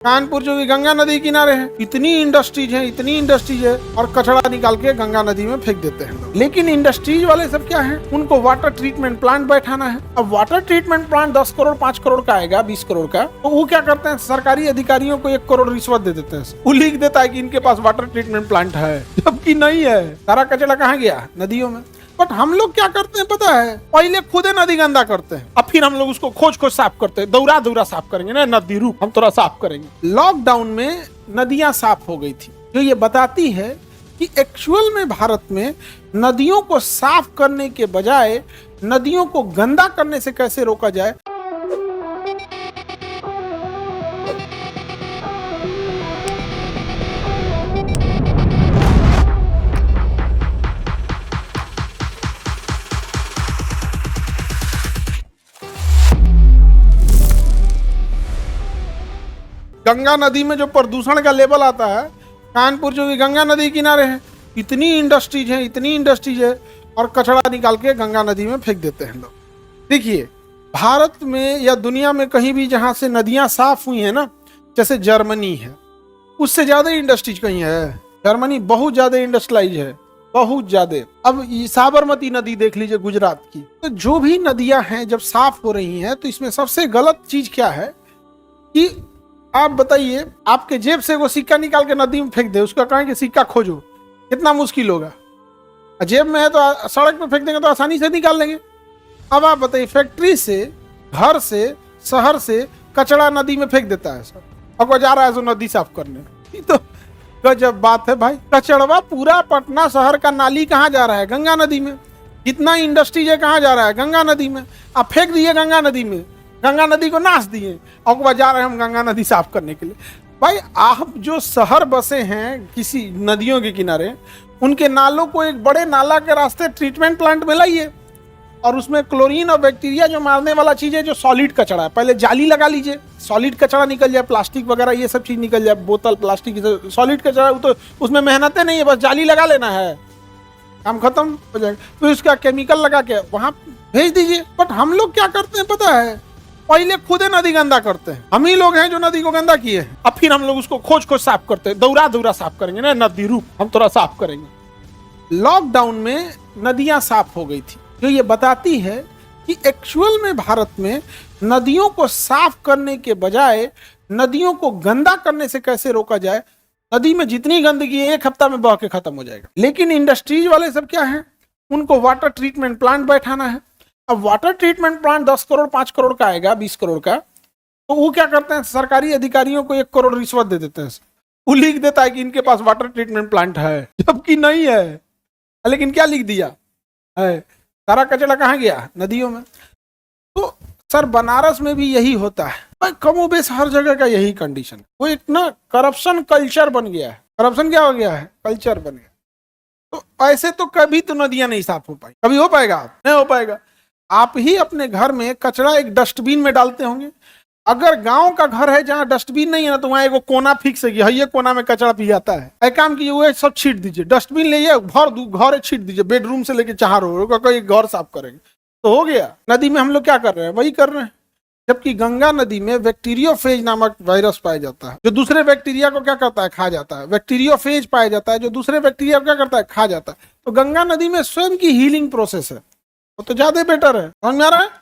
कानपुर जो भी गंगा नदी किनारे है, इतनी इंडस्ट्रीज है और कचरा निकाल के गंगा नदी में फेंक देते हैं। लेकिन इंडस्ट्रीज वाले सब क्या है, उनको वाटर ट्रीटमेंट प्लांट बैठाना है। अब water treatment plant 10 crore 5 crore का आएगा, 20 करोड़ का, तो वो क्या करते हैं, सरकारी अधिकारियों को 1 करोड़ रिश्वत दे देते हैं। वो लिख देता है कि इनके पास वाटर ट्रीटमेंट प्लांट है, जबकि नहीं है। सारा कचरा कहाँ गया? नदियों में। बट हम लोग क्या करते हैं पता है, पहले खुद नदी गंदा करते हैं, अब फिर हम लोग उसको खोज खोज साफ करते हैं। दौरा साफ करेंगे ना, नदी रूप हम थोड़ा साफ करेंगे। लॉकडाउन में नदियां साफ हो गई थी, जो ये बताती है कि एक्चुअल में भारत में नदियों को साफ करने के बजाय नदियों को गंदा करने से कैसे रोका जाए। गंगा नदी में जो प्रदूषण का लेवल आता है, कानपुर जो भी गंगा नदी किनारे है, इतनी इंडस्ट्रीज है और कचरा निकाल के गंगा नदी में फेंक देते हैं लोग। देखिए, भारत में या दुनिया में कहीं भी जहां से नदियां साफ हुई है ना, जैसे जर्मनी है, उससे ज्यादा इंडस्ट्रीज कहीं है। जर्मनी बहुत ज्यादा इंडस्ट्रियलाइज है, बहुत ज्यादा। अब साबरमती नदी देख लीजिए गुजरात की। तो जो भी नदियां हैं जब साफ हो रही हैं, तो इसमें सबसे गलत चीज क्या है कि आप बताइए, आपके जेब से वो सिक्का निकाल के नदी में फेंक दे, उसका कहें कि सिक्का खोजो, कितना मुश्किल होगा। जेब में है तो सड़क पे फेंक देंगे तो आसानी से निकाल लेंगे। अब आप बताइए, फैक्ट्री से, घर से, शहर से कचरा नदी में फेंक देता है सब, और वो जा रहा है जो नदी साफ करने। ये तो गजब बात है भाई। कचड़वा पूरा पटना शहर का नाली कहाँ जा रहा है? गंगा नदी में। जितना इंडस्ट्रीज है कहाँ जा रहा है? गंगा नदी में। आप फेंक दिए गंगा नदी में, गंगा नदी को नाश दिए, और जा रहे हैं हम गंगा नदी साफ करने के लिए। भाई, आप जो शहर बसे हैं किसी नदियों के किनारे, उनके नालों को एक बड़े नाला के रास्ते ट्रीटमेंट प्लांट में लाइए, और उसमें क्लोरीन और बैक्टीरिया जो मारने वाला चीज है, जो सॉलिड कचरा है, पहले जाली लगा लीजिए, सॉलिड कचरा निकल जाए, प्लास्टिक वगैरह ये सब चीज निकल जाए, बोतल प्लास्टिक सॉलिड कचरा, तो उसमें मेहनतें नहीं है, बस जाली लगा लेना है, काम खत्म हो जाएगा। तो इसका केमिकल लगा के वहां भेज दीजिए। बट हम लोग क्या करते हैं पता है, पहले खुद नदी गंदा करते हैं। हम ही लोग हैं जो नदी को गंदा किए हैं, अब फिर हम लोग उसको खोज खोज साफ करते हैं। दौरा साफ करेंगे ना, नदी रूप हम थोड़ा साफ करेंगे। लॉकडाउन में नदियां साफ हो गई थी, जो ये बताती है कि एक्चुअल में भारत में नदियों को साफ करने के बजाय नदियों को गंदा करने से कैसे रोका जाए। नदी में जितनी गंदगी है 1 हफ्ता में बह के खत्म हो जाएगा। लेकिन इंडस्ट्रीज वाले सब क्या है, उनको वाटर ट्रीटमेंट प्लांट बैठाना है। अब water treatment plant 10 crore 5 crore का आएगा, 20 करोड़ का, तो वो क्या करते हैं, सरकारी अधिकारियों को 1 करोड़ रिश्वत दे देते हैं। वो लिख देता है कि इनके पास वाटर ट्रीटमेंट प्लांट है, जबकि नहीं है। लेकिन क्या लिख दिया है, सारा कचरा कहाँ गया? नदियों में। तो सर, बनारस में भी यही होता है, कमोबेश हर जगह का यही कंडीशन। वो एक ना करप्शन कल्चर बन गया है। करप्शन क्या हो गया है? कल्चर बन गया। तो ऐसे तो कभी तो नदियां नहीं साफ हो पाई। कभी हो पाएगा? नहीं हो पाएगा। आप ही अपने घर में कचरा एक डस्टबिन में डालते होंगे। अगर गांव का घर है जहां डस्टबिन नहीं है ना, तो वहां एक कोना फिक्स है कि ये कोना में कचरा पी जाता है। एक काम कीजिए, वो सब छीट दीजिए, डस्टबिन ले घर छीट दीजिए, बेडरूम से लेके चार कोई घर साफ करेंगे तो हो गया। नदी में हम लोग क्या कर रहे हैं, वही कर रहे हैं। जबकि गंगा नदी में बैक्टीरियोफेज नामक वायरस पाया जाता है, जो दूसरे बैक्टीरिया को क्या करता है, खा जाता है। बैक्टीरियोफेज पाया जाता है, जो दूसरे बैक्टीरिया को क्या करता है, खा जाता है। तो गंगा नदी में स्वयं की हीलिंग प्रोसेस है, वो तो ज्यादा बेटर है। समझ में आ रहा है?